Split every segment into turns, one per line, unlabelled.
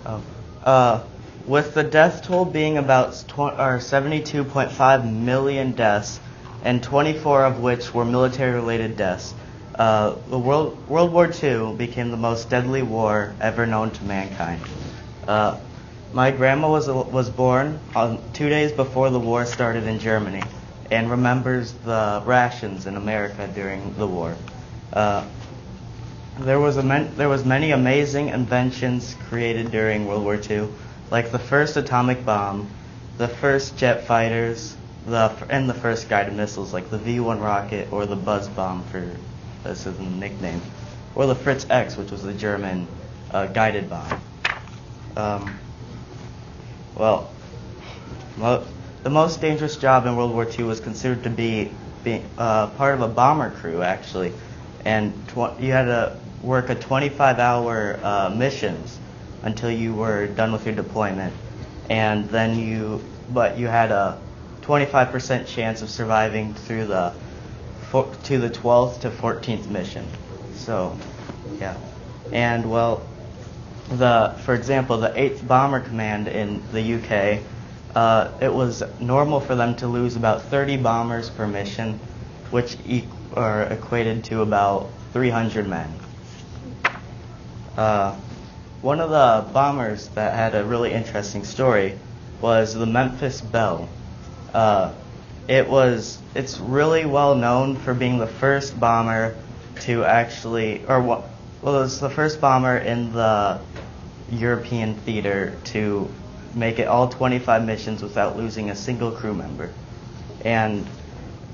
Oh. With the death toll being about 72.5 million deaths, and 24 of which were military-related deaths, the World War II became the most deadly war ever known to mankind. My grandma was born on 2 days before the war started in Germany, and remembers the rations in America during the war. There was many amazing inventions created during World War II, like the first atomic bomb, the first jet fighters, and the first guided missiles, like the V-1 rocket or the Buzz bomb, for this is the nickname, or the Fritz X, which was the German guided bomb. The most dangerous job in World War II was considered to be part of a bomber crew, actually, and you had to work a 25-hour missions until you were done with your deployment, and then you had a 25% chance of surviving through to the 12th to 14th mission. So, yeah, and for example, the 8th Bomber Command in the UK, it was normal for them to lose about 30 bombers per mission, which equated to about 300 men. One of the bombers that had a really interesting story was the Memphis Belle. It's really well known for being the first bomber to actually, it was the first bomber in the European theater to make it all 25 missions without losing a single crew member. And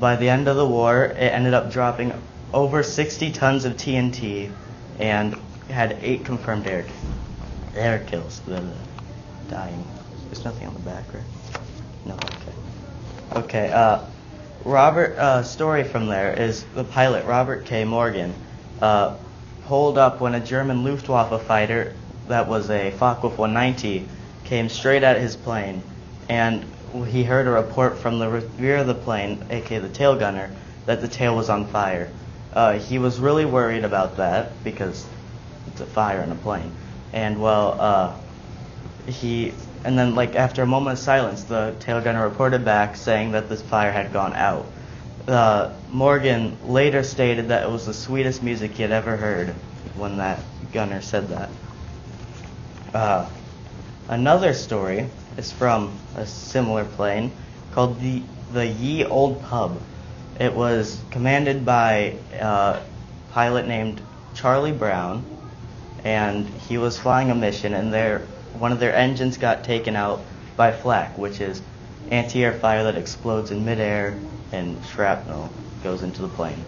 by the end of the war, it ended up dropping over 60 tons of TNT and had 8 confirmed air kills. Dying. There's nothing on the back, right? No, okay. Okay, story from there is the pilot, Robert K. Morgan, pulled up when a German Luftwaffe fighter that was a Focke-Wulf 190 came straight at his plane, and he heard a report from the rear of the plane, aka the tail gunner, that the tail was on fire. He was really worried about that because it's a fire in a plane. And then after a moment of silence, the tail gunner reported back saying that this fire had gone out. Morgan later stated that it was the sweetest music he had ever heard when that gunner said that. Another story is from a similar plane called the Ye Old Pub. It was commanded by a pilot named Charlie Brown, and he was flying a mission, and one of their engines got taken out by flak, which is anti-air fire that explodes in midair and shrapnel goes into the plane,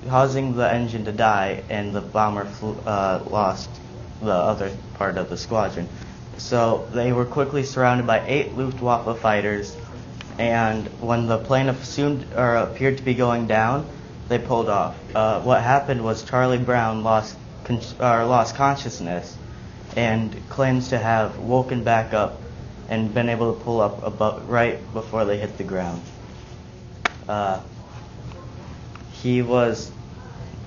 causing the engine to die, and the bomber lost the other part of the squadron. So they were quickly surrounded by 8 Luftwaffe fighters, and when the plane appeared to be going down, they pulled off. What happened was Charlie Brown lost consciousness and claims to have woken back up and been able to pull up right before they hit the ground. He was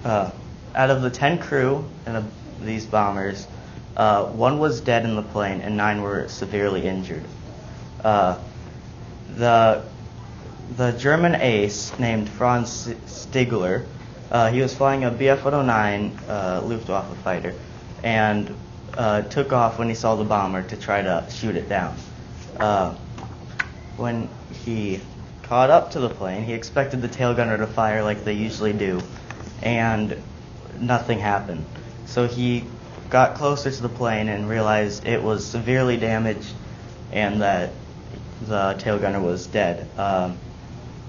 out of the 10 crew in these bombers, 1 was dead in the plane and 9 were severely injured. The German ace named Franz Stigler, he was flying a Bf-109 Luftwaffe fighter, and took off when he saw the bomber to try to shoot it down. When he caught up to the plane, he expected the tail gunner to fire like they usually do, and nothing happened. So he got closer to the plane and realized it was severely damaged and that the tail gunner was dead.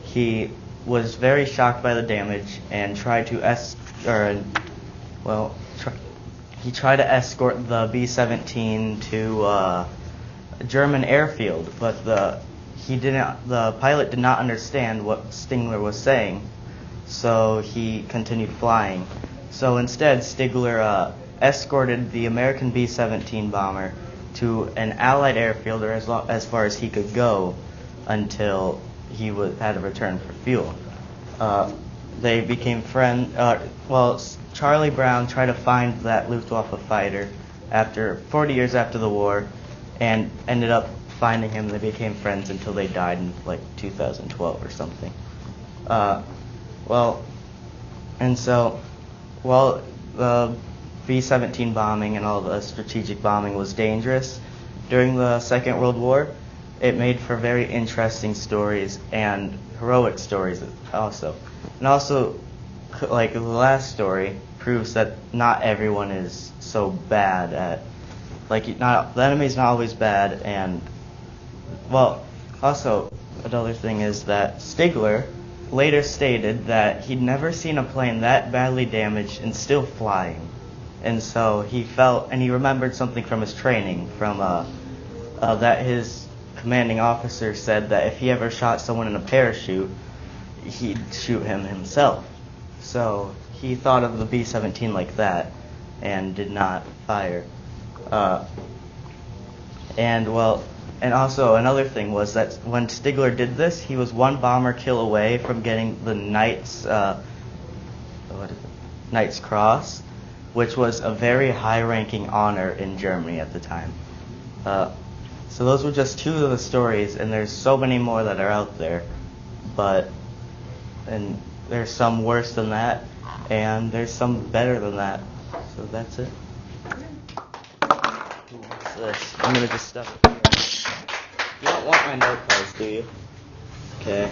He was very shocked by the damage and tried to escort the B-17 to a German airfield, but the pilot did not understand what Stigler was saying, so he continued flying. So instead, Stigler escorted the American B-17 bomber to an Allied airfield, or as far as he could go, until he had to return for fuel. They became friends. Charlie Brown tried to find that Luftwaffe fighter after 40 years after the war, and ended up finding him. They became friends until they died in like 2012 or something. And so, while the B-17 bombing and all the strategic bombing was dangerous during the Second World War, it made for very interesting stories and heroic stories also. And also, like the last story proves that not everyone is so bad at, like, not the enemy's not always bad. And well, also another thing is that Stigler later stated that he'd never seen a plane that badly damaged and still flying. And so he felt, and he remembered something from his training, from that his commanding officer said that if he ever shot someone in a parachute, he'd shoot him himself. So he thought of the B-17 like that and did not fire. And also another thing was that when Stigler did this, he was one bomber kill away from getting the Knight's Cross, which was a very high-ranking honor in Germany at the time. So those were just two of the stories, and there's so many more that are out there. And there's some worse than that, and there's some better than that. So that's it. What's this? I'm gonna just stuff it. You don't want my note cards, do you? Okay.